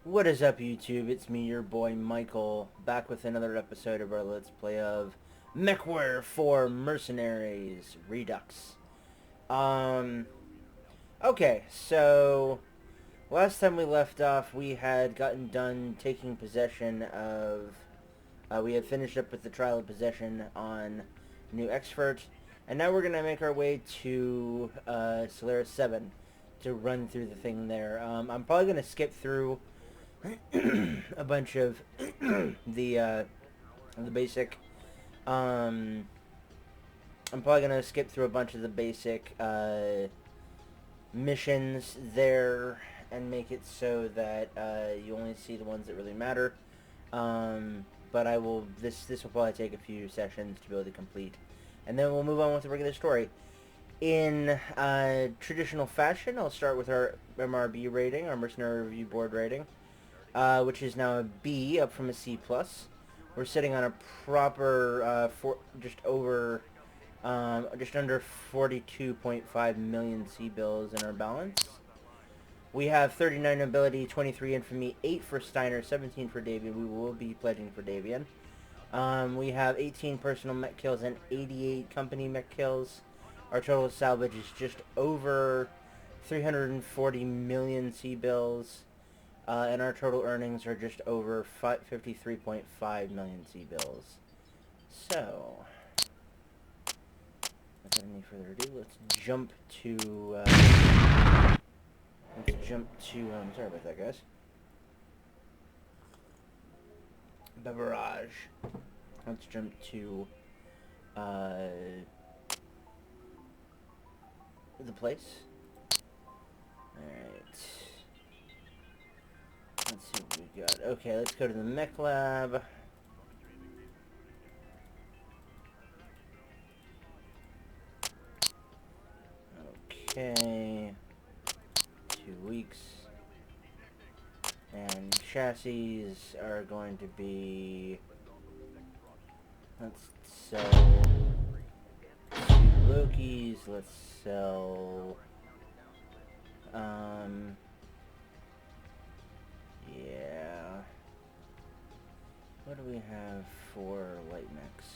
What is up, YouTube? It's me, your boy Michael, back with another episode of our Let's Play of Mechwarrior 4 Mercenaries Redux. Okay, so last time we left off, we had gotten done taking possession of, we had finished up with the trial of possession on New Expert, and now we're going to make our way to Solaris 7 to run through the thing there. I'm probably going to skip through a bunch of the basic. I'm probably gonna skip through a bunch of the basic missions there and make it so that you only see the ones that really matter. But I will. This will probably take a few sessions to be able to complete, and then we'll move on with the regular story. In traditional fashion, I'll start with our MRB rating, our Mercenary Review Board rating. Which is now a B, up from a C+. We're sitting on a proper, just under 42.5 million C-bills in our balance. We have 39 ability, 23 infamy, 8 for Steiner, 17 for Davian. We will be pledging for Davian. We have 18 personal mech kills and 88 company mech kills. Our total salvage is just over 340 million C-bills. And our total earnings are just over 53.5 million C-bills. So, without any further ado, let's jump to, sorry about that, guys. Beverage. Let's jump to, the place. Alright. Let's see what we got. Okay, let's go to the mech lab. Okay. 2 weeks. And chassis are going to be... Let's sell 2 Lokis. Let's sell... Yeah. What do we have for light mechs?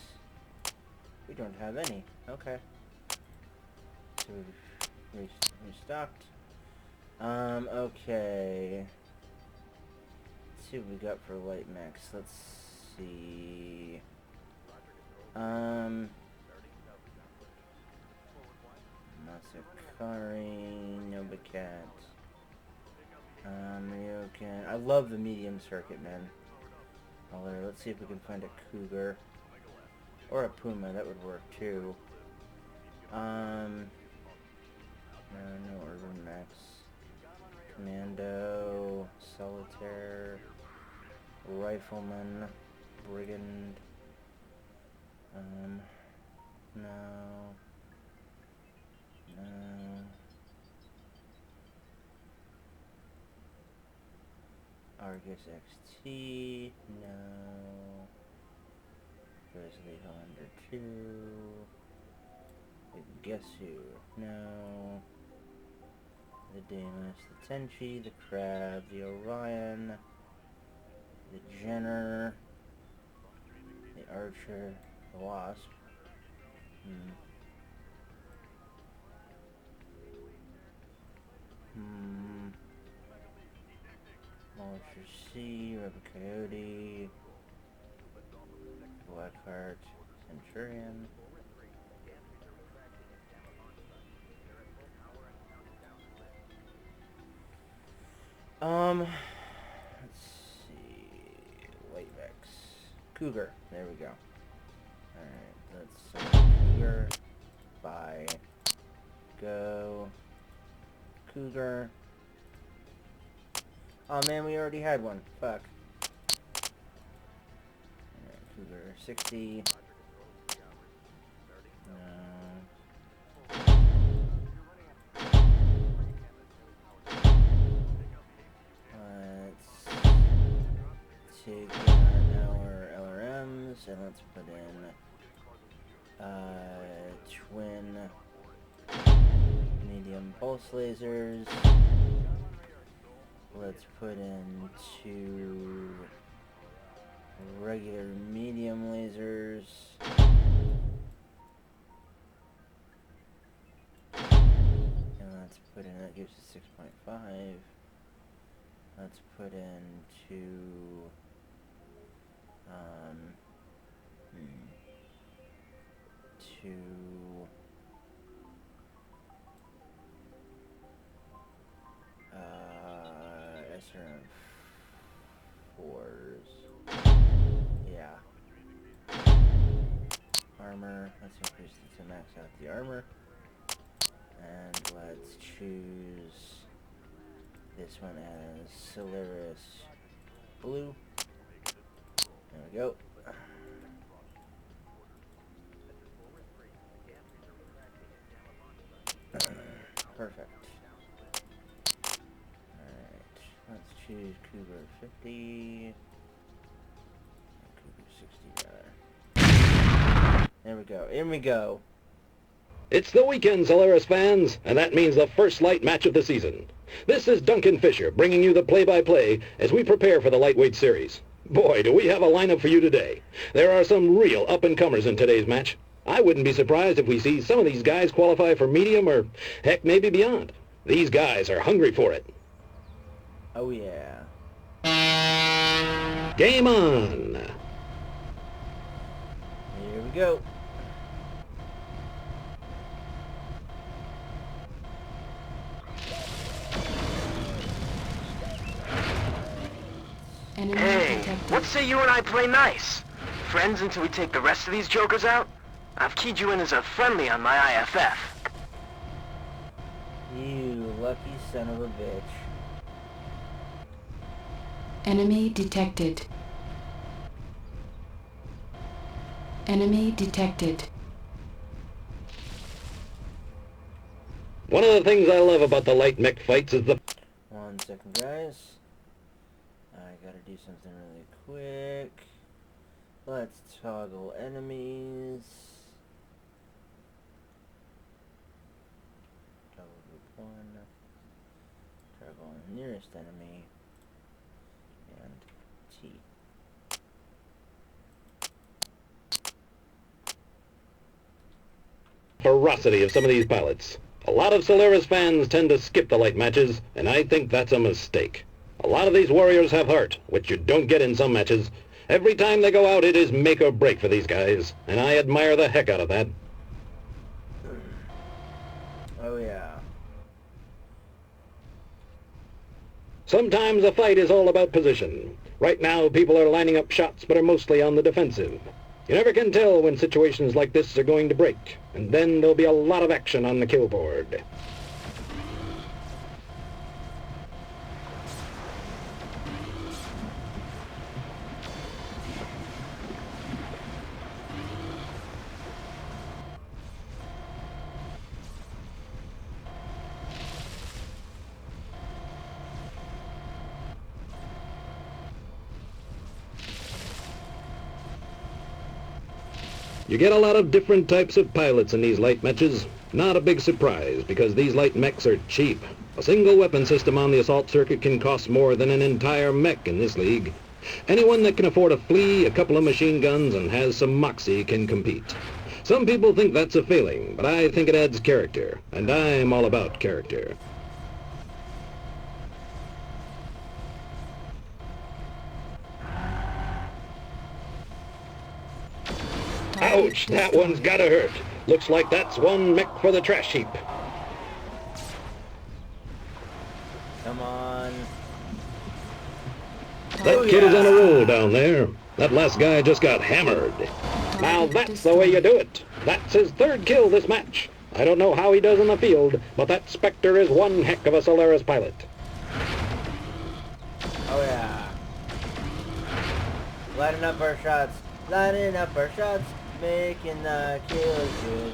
We don't have any. Okay. So we've restocked. Okay. Let's see what we got for light mechs. Let's see. Masakari, Novacat. Ryokan. I love the medium circuit, man. Let's see if we can find a Cougar. Or a Puma, that would work too. No Urban Max. Commando, Solitaire, Rifleman, Brigand. No. Argus XT, no. Grizzly Highlander 2. Guess who? No. The Damus, the Tenchi, the Crab, the Orion, the Jenner, the Archer, the Wasp. Mollister C, Rubber Coyote, Blackheart, Centurion. Let's see, Lightvex, Cougar, there we go. Alright, let's Cougar, buy, go, Cougar. Oh man, we already had one. Fuck. Alright, Cougar 60. Let's take our LRMs and let's put in twin medium pulse lasers. Let's put in 2 regular medium lasers. And let's put in, that gives us 6.5. Let's put in 2, 2 SRM4s. Yeah. Armor. Let's increase it to max out the armor. And let's choose this one as Solaris Blue. There we go. Perfect. Alright, let's choose Cougar 50. Cougar 60 rather. There we go. In we go. It's the weekend, Solaris fans, and that means the first light match of the season. This is Duncan Fisher bringing you the play-by-play as we prepare for the lightweight series. Boy, do we have a lineup for you today. There are some real up-and-comers in today's match. I wouldn't be surprised if we see some of these guys qualify for medium or, heck, maybe beyond. These guys are hungry for it. Oh yeah. Game on! Here we go. Hey, what say you and I play nice? Friends until we take the rest of these jokers out? I've keyed you in as a friendly on my IFF. You lucky son of a bitch. Enemy detected. Enemy detected. One of the things I love about the light mech fights is the... 1 second, guys. I gotta do something really quick. Let's toggle enemies. Toggle group 1. Toggle nearest enemy. And T. ferocity of some of these pilots. A lot of Solaris fans tend to skip the light matches, and I think that's a mistake. A lot of these warriors have heart, which you don't get in some matches. Every time they go out, it is make or break for these guys, and I admire the heck out of that. Oh yeah. Sometimes a fight is all about position. Right now, people are lining up shots, but are mostly on the defensive. You never can tell when situations like this are going to break, and then there'll be a lot of action on the kill board. You get a lot of different types of pilots in these light matches. Not a big surprise, because these light mechs are cheap. A single weapon system on the assault circuit can cost more than an entire mech in this league. Anyone that can afford a flea, a couple of machine guns, and has some moxie can compete. Some people think that's a failing, but I think it adds character, and I'm all about character. Ouch, that one's gotta hurt. Looks like that's one mech for the trash heap. Come on. That kid is on a roll down there. That last guy just got hammered. Now that's the way you do it. That's his third kill this match. I don't know how he does in the field, but that Spectre is one heck of a Solaris pilot. Oh yeah. Lighting up our shots. Lighting up our shots. Making the kills good.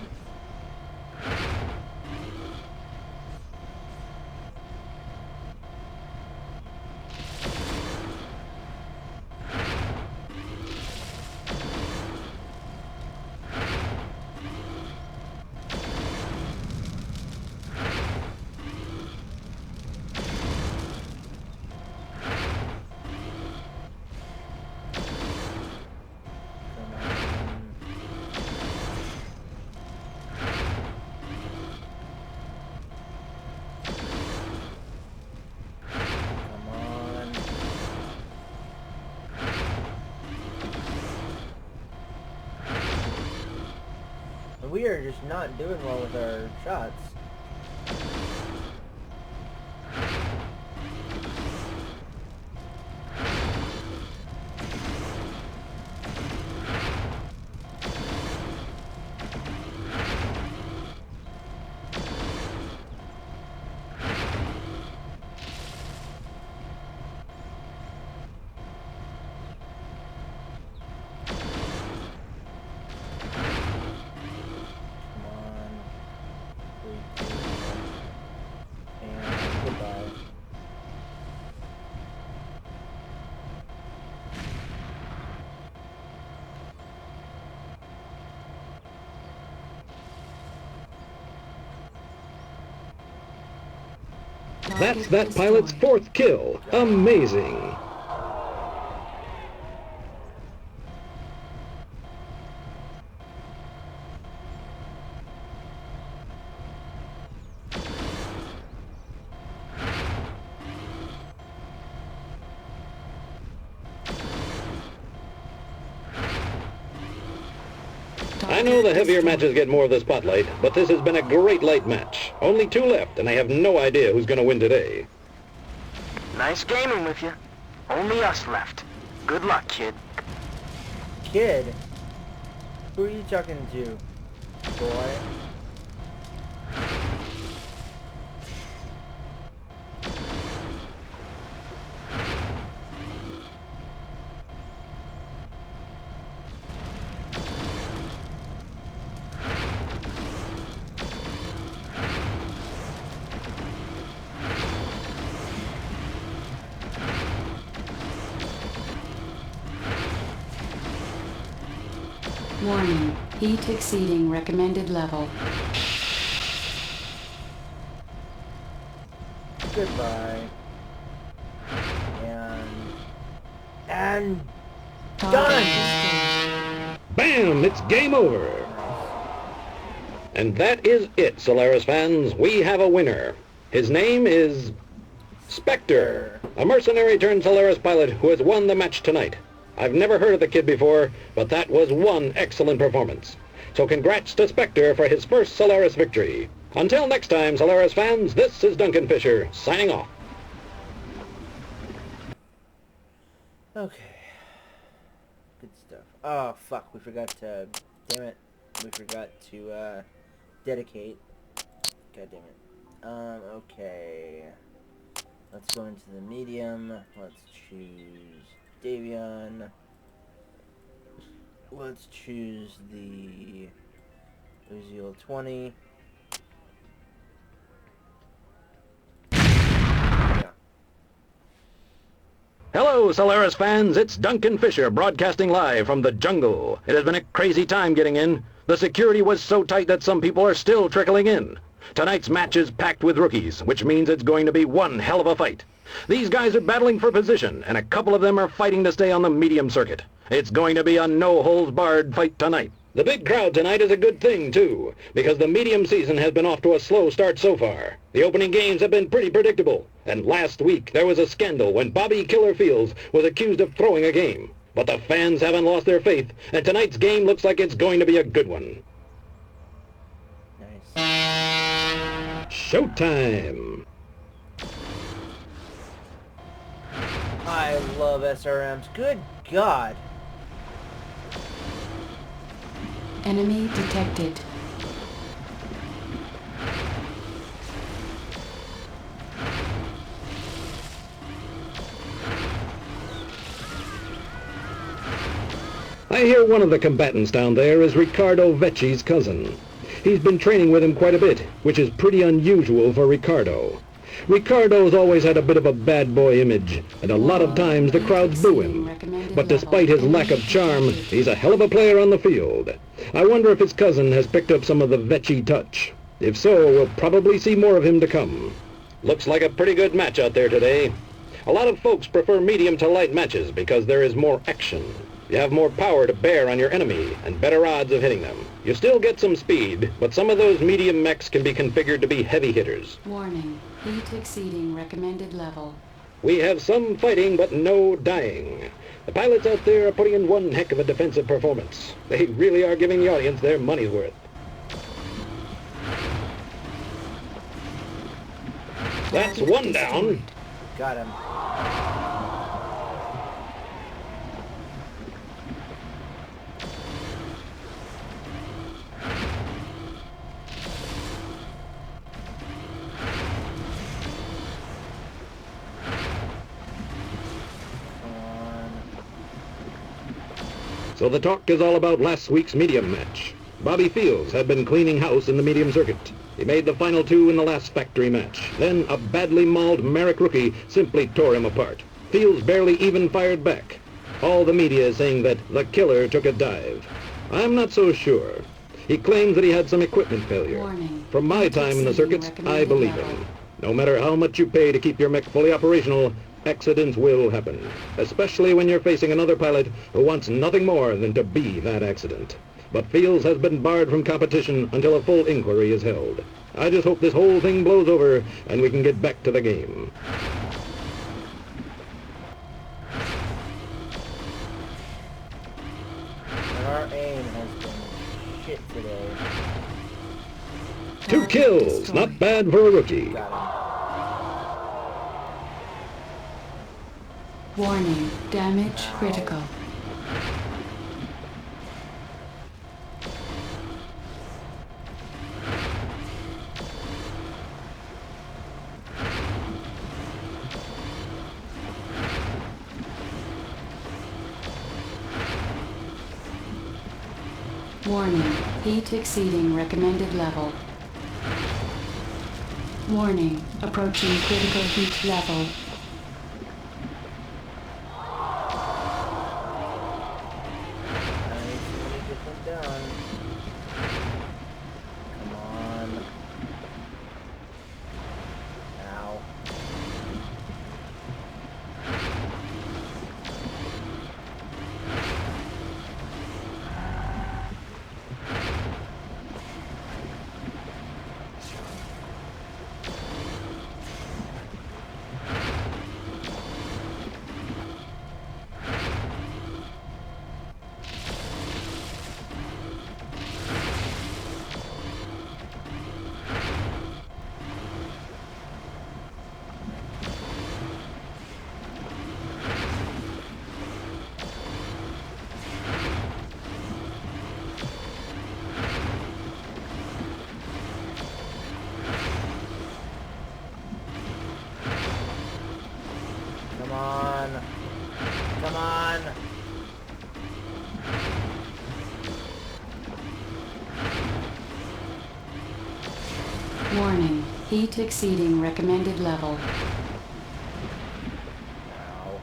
We are just not doing well with our shots. That's that pilot's 4th kill. Amazing. I know the heavier matches get more of the spotlight, but this has been a great light match. Only 2 left, and I have no idea who's going to win today. Nice gaming with you. Only us left. Good luck, kid. Kid? Who are you talking to, boy? Warning. Heat exceeding recommended level. Goodbye. And done! Bam! It's game over. And that is it, Solaris fans. We have a winner. His name is Spectre, a mercenary turned Solaris pilot who has won the match tonight. I've never heard of the kid before, but that was one excellent performance. So congrats to Spectre for his first Solaris victory. Until next time, Solaris fans, this is Duncan Fisher, signing off. Okay. Good stuff. Oh, fuck, we forgot to... Damn it. We forgot to, dedicate. God damn it. Okay. Let's go into the medium. Let's choose Davion. Let's choose the Uziel 20. Yeah. Hello, Solaris fans. It's Duncan Fisher broadcasting live from the jungle. It has been a crazy time getting in. The security was so tight that some people are still trickling in. Tonight's match is packed with rookies, which means it's going to be one hell of a fight. These guys are battling for position, and a couple of them are fighting to stay on the medium circuit. It's going to be a no-holds-barred fight tonight. The big crowd tonight is a good thing, too, because the medium season has been off to a slow start so far. The opening games have been pretty predictable, and last week there was a scandal when Bobby Killer Fields was accused of throwing a game. But the fans haven't lost their faith, and tonight's game looks like it's going to be a good one. Nice. Showtime! I love SRMs. Good God. Enemy detected. I hear one of the combatants down there is Ricardo Vecchi's cousin. He's been training with him quite a bit, which is pretty unusual for Ricardo. Ricardo's always had a bit of a bad boy image, and a lot of times the crowds boo him. But despite his lack of charm, he's a hell of a player on the field. I wonder if his cousin has picked up some of the Vecchi touch. If so, we'll probably see more of him to come. Looks like a pretty good match out there today. A lot of folks prefer medium to light matches because there is more action. You have more power to bear on your enemy and better odds of hitting them. You still get some speed, but some of those medium mechs can be configured to be heavy hitters. Warning. Heat exceeding recommended level. We have some fighting, but no dying. The pilots out there are putting in one heck of a defensive performance. They really are giving the audience their money's worth. That's Target one destroyed. down. Got him. So the talk is all about last week's medium match. Bobby Fields had been cleaning house in the medium circuit. He made the final two in the last factory match. Then a badly mauled Merrick rookie simply tore him apart. Fields barely even fired back. All the media is saying that the killer took a dive. I'm not so sure. He claims that he had some equipment failure. Warning. From my time in the circuits, I believe him. No matter how much you pay to keep your mech fully operational, accidents will happen, especially when you're facing another pilot who wants nothing more than to be that accident. But Fields has been barred from competition until a full inquiry is held. I just hope this whole thing blows over and we can get back to the game. Our aim has been shit today. 2 kills, not bad for a rookie. Got him. Warning. Damage critical. Warning. Heat exceeding recommended level. Warning. Approaching critical heat level. Nice, let me get them done. Come on. Ow. Come on. Come on. Warning. Heat exceeding recommended level. Ow.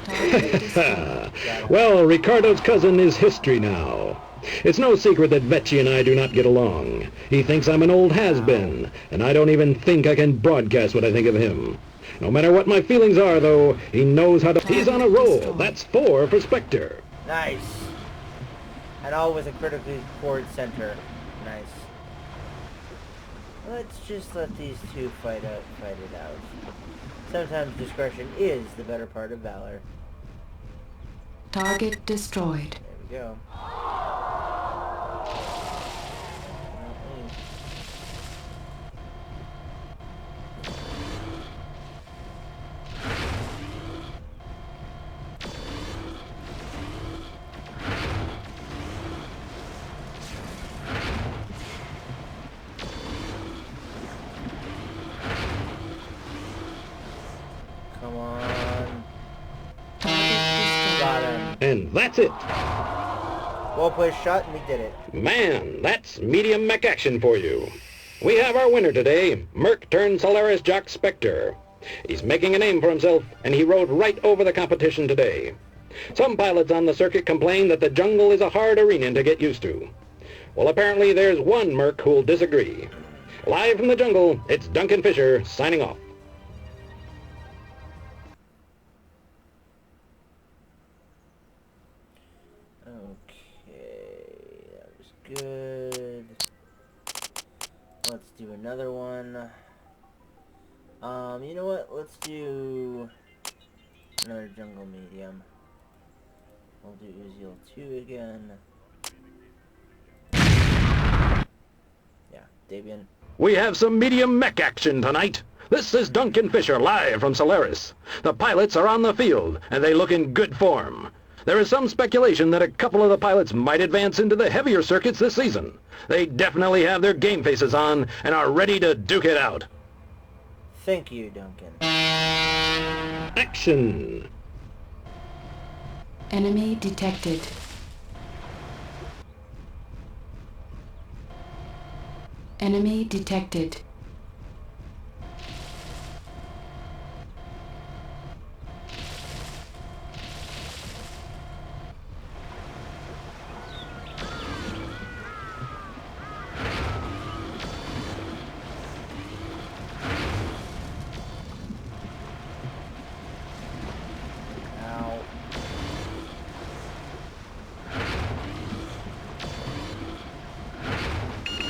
Target destroyed. Well, Ricardo's cousin is history now. It's no secret that Vecchi and I do not get along. He thinks I'm an old has-been, and I don't even think I can broadcast what I think of him. No matter what my feelings are, though, he knows how to... He's on a roll. That's 4 for Spectre. Nice. And all with a critically forward center. Nice. Let's just let these two fight it out. Sometimes discretion is the better part of valor. Target destroyed. There we go. Come on. Got him. And that's it. Well played shot, and we did it. Man, that's medium mech action for you. We have our winner today, Merc turned Solaris Jock Spectre. He's making a name for himself, and he rode right over the competition today. Some pilots on the circuit complain that the jungle is a hard arena to get used to. Well, apparently there's one Merc who'll disagree. Live from the jungle, it's Duncan Fisher signing off. Okay, that was good. Let's do another one. You know what? Let's do another jungle medium. We'll do Uziel 2 again. Davian. We have some medium mech action tonight. This is Duncan Fisher live from Solaris. The pilots are on the field, and they look in good form. There is some speculation that a couple of the pilots might advance into the heavier circuits this season. They definitely have their game faces on and are ready to duke it out. Thank you, Duncan. Action! Enemy detected. Enemy detected. Ow.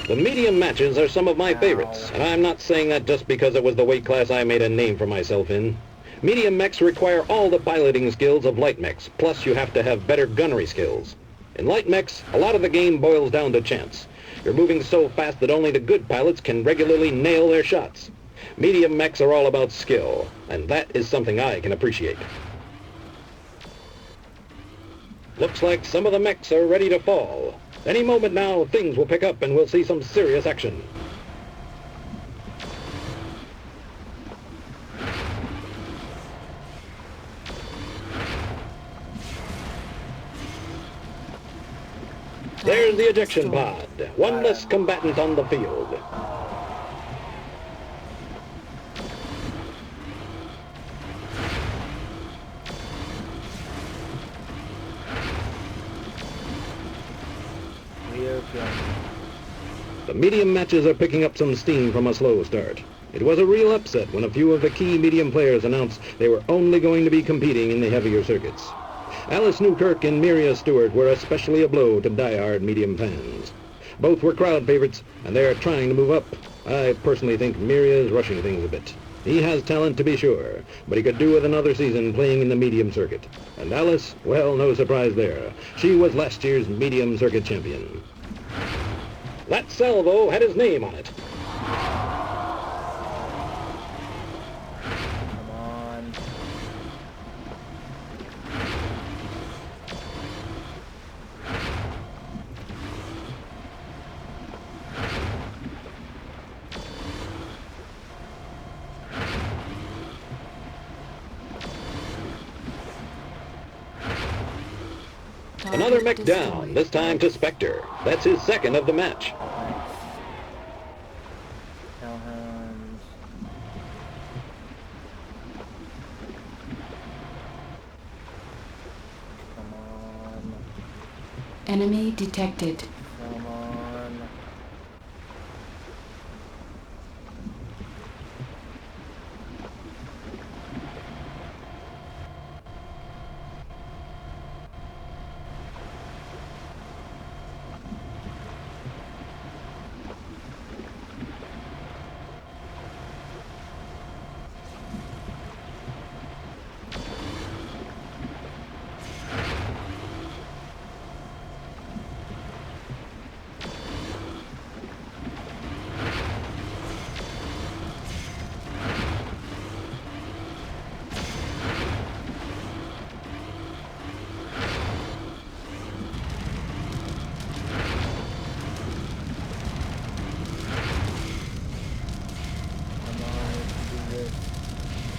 The medium matches are some of my favorites, and I'm not saying that just because it was the weight class I made a name for myself in. Medium mechs require all the piloting skills of light mechs, plus you have to have better gunnery skills. In light mechs, a lot of the game boils down to chance. You're moving so fast that only the good pilots can regularly nail their shots. Medium mechs are all about skill, and that is something I can appreciate. Looks like some of the mechs are ready to fall. Any moment now, things will pick up and we'll see some serious action. There's the ejection pod. One less combatant on the field. The medium matches are picking up some steam from a slow start. It was a real upset when a few of the key medium players announced they were only going to be competing in the heavier circuits. Alice Newkirk and Miria Stewart were especially a blow to die-hard medium fans. Both were crowd favorites, and they are trying to move up. I personally think Miria is rushing things a bit. He has talent to be sure, but he could do with another season playing in the medium circuit. And Alice, well, no surprise there. She was last year's medium circuit champion. That salvo had his name on it. Come on. Another mech down, this time to Spectre. That's his second of the match. Hellhounds. Come on. Enemy detected. Come on.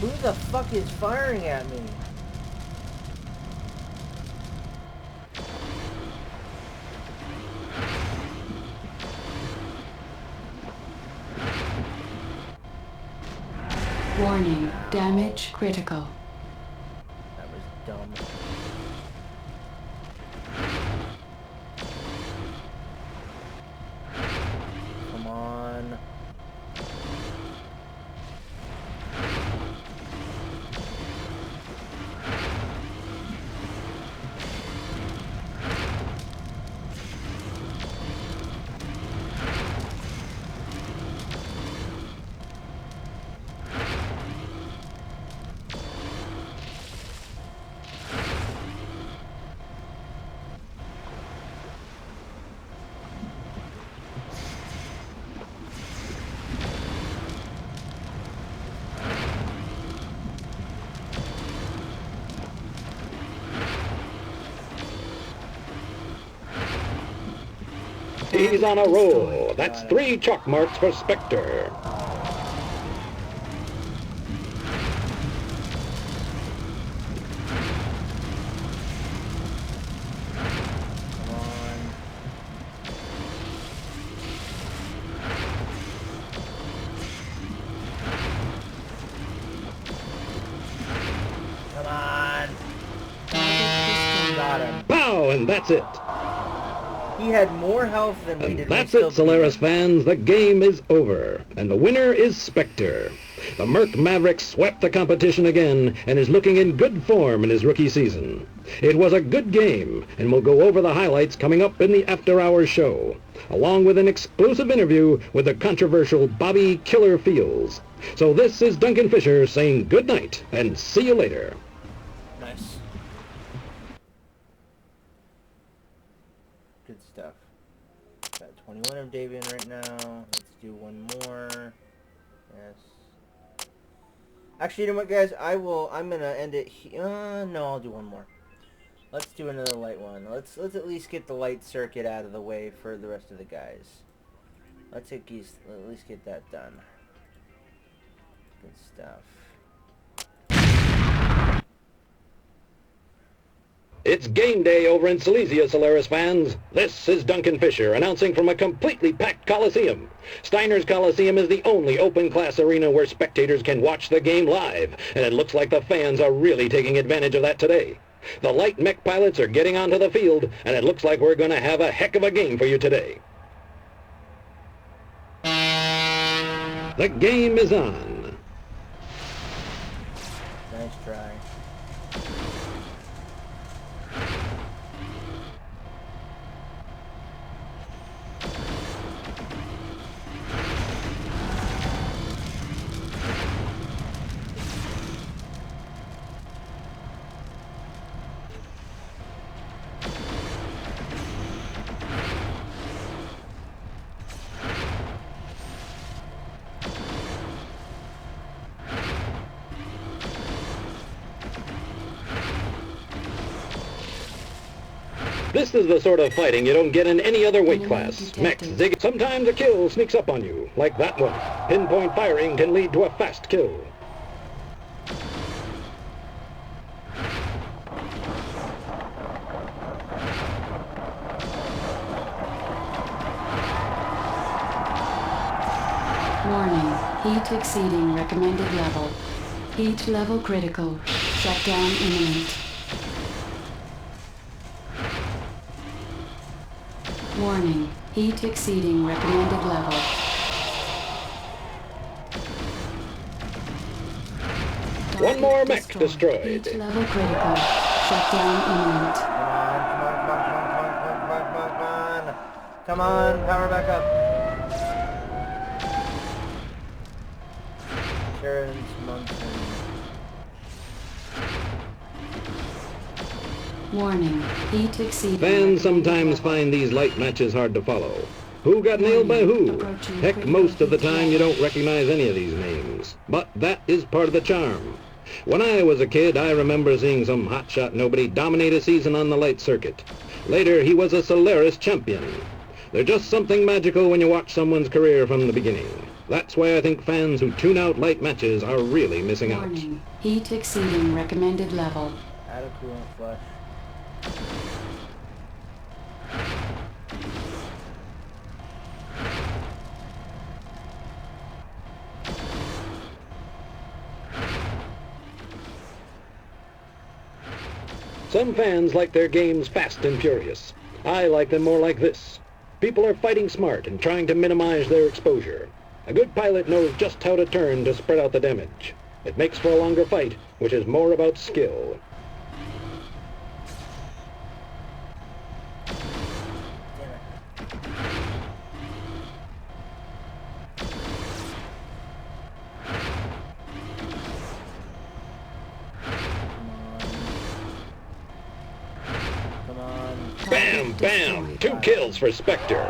Who the fuck is firing at me? Warning, damage critical. That was dumb. Come on. He's on a roll. That's Got it. 3 chalk marks for Spectre. Come on. Come on. Got him. Pow, and that's it. He had more health than we And did. that's it, Solaris fans. The game is over. And the winner is Spectre. The Merc Maverick swept the competition again and is looking in good form in his rookie season. It was a good game, and we'll go over the highlights coming up in the after-hours show, along with an exclusive interview with the controversial Bobby Killer Fields. So this is Duncan Fisher saying good night and see you later. Nice. Good stuff. Got 21 of Davian right now. Let's do one more. Yes. Actually, you know what, guys? I'm gonna end it here. No, I'll do one more. Let's do another light one. Let's at least get the light circuit out of the way for the rest of the guys. Let's at least get that done. Good stuff. It's game day over in Silesia, Solaris fans. This is Duncan Fisher announcing from a completely packed Coliseum. Steiner's Coliseum is the only open-class arena where spectators can watch the game live, and it looks like the fans are really taking advantage of that today. The light mech pilots are getting onto the field, and it looks like we're going to have a heck of a game for you today. The game is on. Nice try. This is the sort of fighting you don't get in any other weight class. Mechs zig. Sometimes a kill sneaks up on you, like that one. Pinpoint firing can lead to a fast kill. Warning. Heat exceeding recommended level. Heat level critical. Shutdown imminent. Warning. Heat exceeding recommended level. One more mech destroyed. Heat level critical. Shutdown imminent. Come on, power back up. Sharon's Munson. Warning. Heat exceeding. Fans sometimes find these light matches hard to follow. Who got nailed by who? Heck, most of the time you don't recognize any of these names. But that is part of the charm. When I was a kid, I remember seeing some hotshot nobody dominate a season on the light circuit. Later, he was a Solaris champion. There's just something magical when you watch someone's career from the beginning. That's why I think fans who tune out light matches are really missing out. Warning. Heat exceeding recommended level. Add a coolant flush. Some fans like their games fast and furious. I like them more like this. People are fighting smart and trying to minimize their exposure. A good pilot knows just how to turn to spread out the damage. It makes for a longer fight, which is more about skill. Bam, bam! 2 kills for Spectre.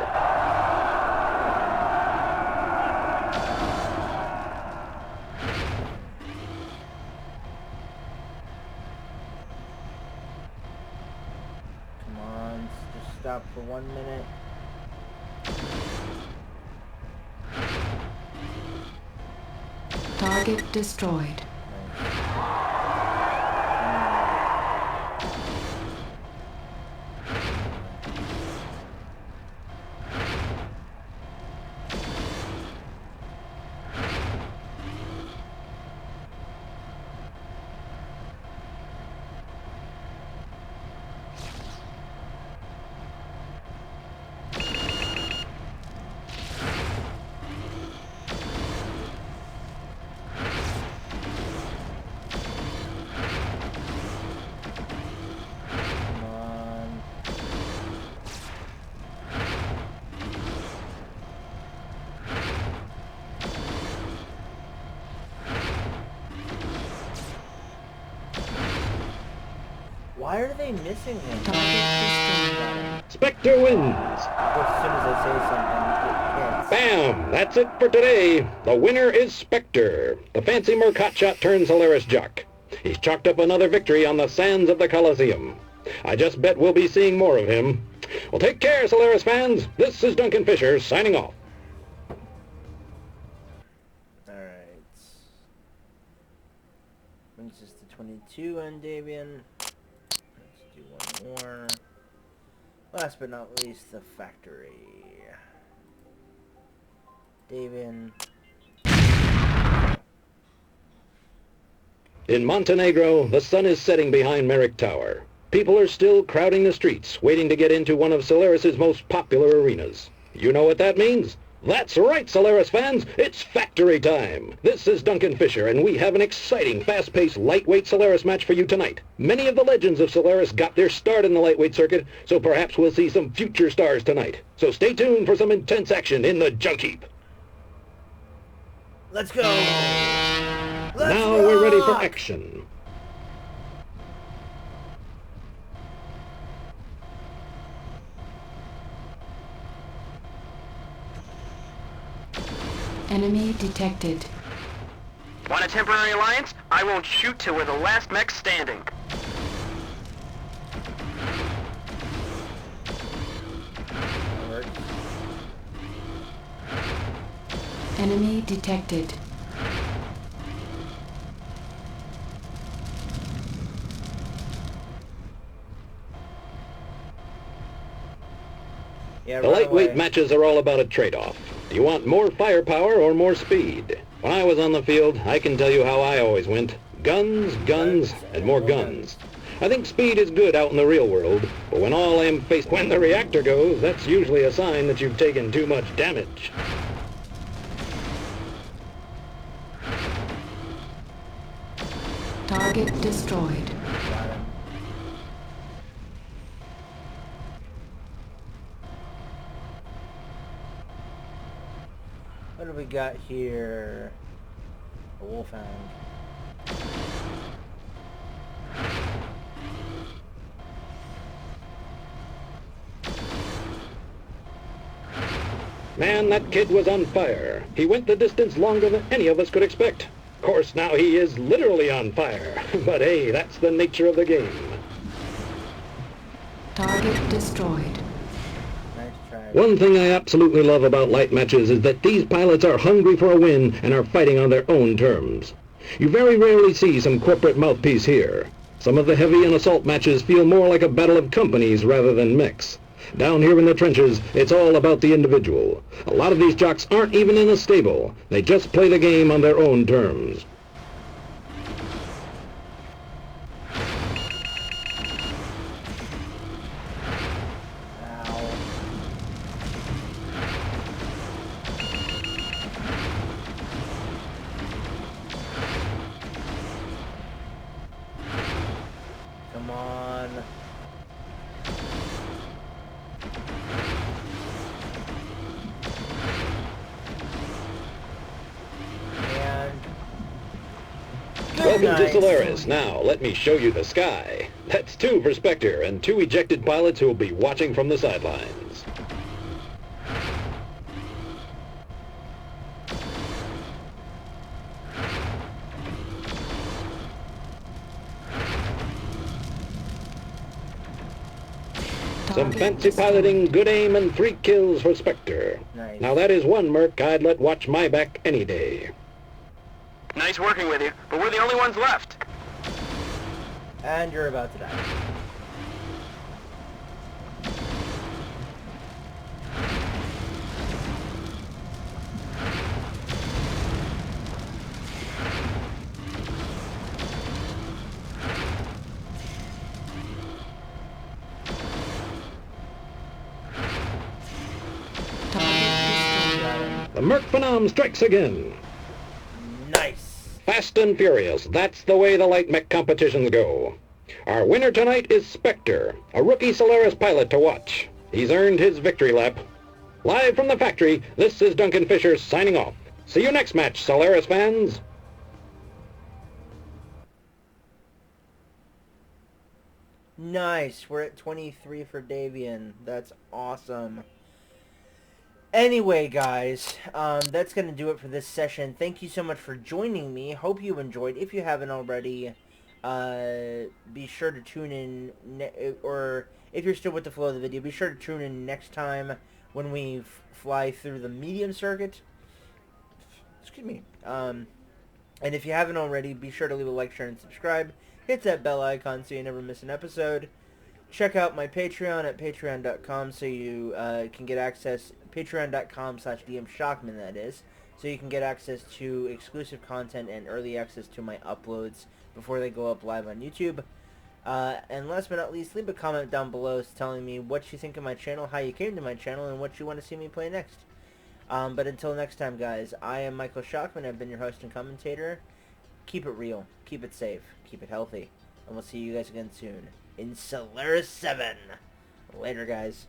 Come on, just stop for 1 minute. Target destroyed. Why are they missing him? Target destroyed. Spectre wins! As soon as I say something, it hits. Bam! That's it for today. The winner is Spectre, the fancy Merc hotshot turned Solaris jock. He's chalked up another victory on the sands of the Colosseum. I just bet we'll be seeing more of him. Well, take care, Solaris fans. This is Duncan Fisher, signing off. Alright. Brings us to 22 on Davian. Let's do one more. Last but not least, the factory. Davian. In Montenegro, the sun is setting behind Merrick Tower. People are still crowding the streets, waiting to get into one of Solaris's most popular arenas. You know what that means? That's right, Solaris fans! It's factory time! This is Duncan Fisher, and we have an exciting, fast-paced, lightweight Solaris match for you tonight. Many of the legends of Solaris got their start in the lightweight circuit, so perhaps we'll see some future stars tonight. So stay tuned for some intense action in the junk heap. Let's go! Now we're ready for action. Enemy detected. Want a temporary alliance? I won't shoot till we're the last mech standing. Enemy detected. Yeah, The lightweight matches are all about a trade-off. Do you want more firepower or more speed? When I was on the field, I can tell you how I always went. Guns, guns, and more guns. I think speed is good out in the real world, but when all I'm faced when the reactor goes, that's usually a sign that you've taken too much damage. Target destroyed. What do we got here? A wolfhound. Man, that kid was on fire. He went the distance longer than any of us could expect. Of course, now he is literally on fire. But hey, that's the nature of the game. Target destroyed. Nice try. One thing I absolutely love about light matches is that these pilots are hungry for a win and are fighting on their own terms. You very rarely see some corporate mouthpiece here. Some of the heavy and assault matches feel more like a battle of companies rather than mechs. Down here in the trenches, it's all about the individual. A lot of these jocks aren't even in a stable. They just play the game on their own terms. Ow. Come on. And Welcome night. to Solaris. Now, let me show you the sky. That's 2 for Spectre and 2 ejected pilots who will be watching from the sidelines. Some fancy piloting, good aim, and 3 kills for Spectre. Nice. Now that is one Merc I'd let watch my back any day. Nice working with you, but we're the only ones left. And you're about to die. The Merc Phenom strikes again. Nice. Fast and furious, that's the way the light mech competitions go. Our winner tonight is Spectre, a rookie Solaris pilot to watch. He's earned his victory lap. Live from the factory, this is Duncan Fisher signing off. See you next match, Solaris fans. Nice. We're at 23 for Davian. That's awesome. Anyway, guys, that's going to do it for this session. Thank you so much for joining me. Hope you enjoyed. If you haven't already, be sure to tune in, or if you're still with the flow of the video, be sure to tune in next time when we fly through the medium circuit. Excuse me. And if you haven't already, be sure to leave a like, share, and subscribe. Hit that bell icon so you never miss an episode. Check out my Patreon at patreon.com so you can get access, patreon.com/DMShockman, that is, so you can get access to exclusive content and early access to my uploads before they go up live on YouTube. And last but not least, leave a comment down below telling me what you think of my channel, how you came to my channel, and what you want to see me play next. But until next time, guys, I am Michael Shockman. I've been your host and commentator. Keep it real, keep it safe, keep it healthy, and we'll see you guys again soon in Solaris 7. Later, guys.